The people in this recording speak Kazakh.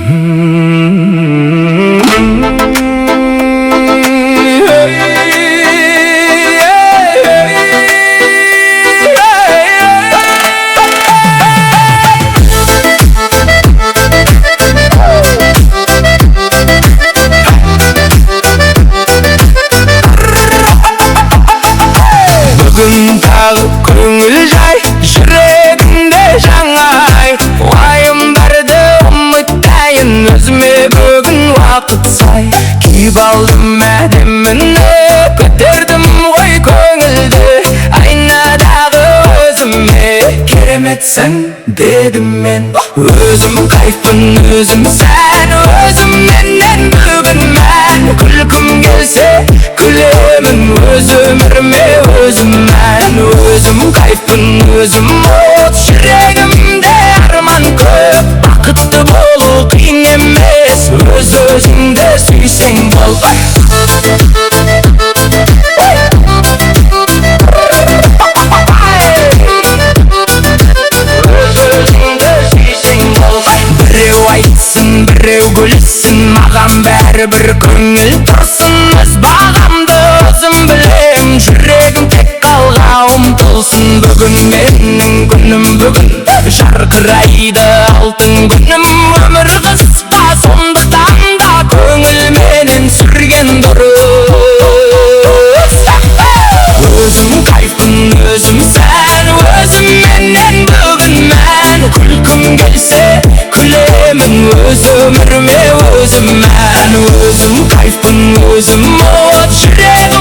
бүгін тағы көңіл жай, жүрегімде жаңай уайымдарды ұмытайын, өзіме бүгін уақыт сай. Киіп алдым әдеміні, көтердім ғой көңілді, айнадағы өзіме кереметсің дедім мен. Өзім кайфпын, өзім сән, өзімнен бүгін мән. Күлкім келсе күлемін, өз өміріме өзім мән. Өзім кайфпын, өзім от, жүрегімде арман көп. Бақытты болу қиын емес, өз өзіңді сүйсең бол. Біреу айтсын, біреу күлсін, маған бәрібір көңіл тұрсын. Өз бағамды өзім білем, жүрегім тек алға ұмтылсын. Бүгін менің күнім, бүгін жарқырайды алтын күнім. Өмір қысқа, сондықтан да көңілменен сүрген дұрыс. Өзім кайфпын, өзім сән, өзімменен бүгін мән. Күлкім келсе күлемін, өз өміріме өзім мән. Өзім кайфпын, өзім от, жүрегім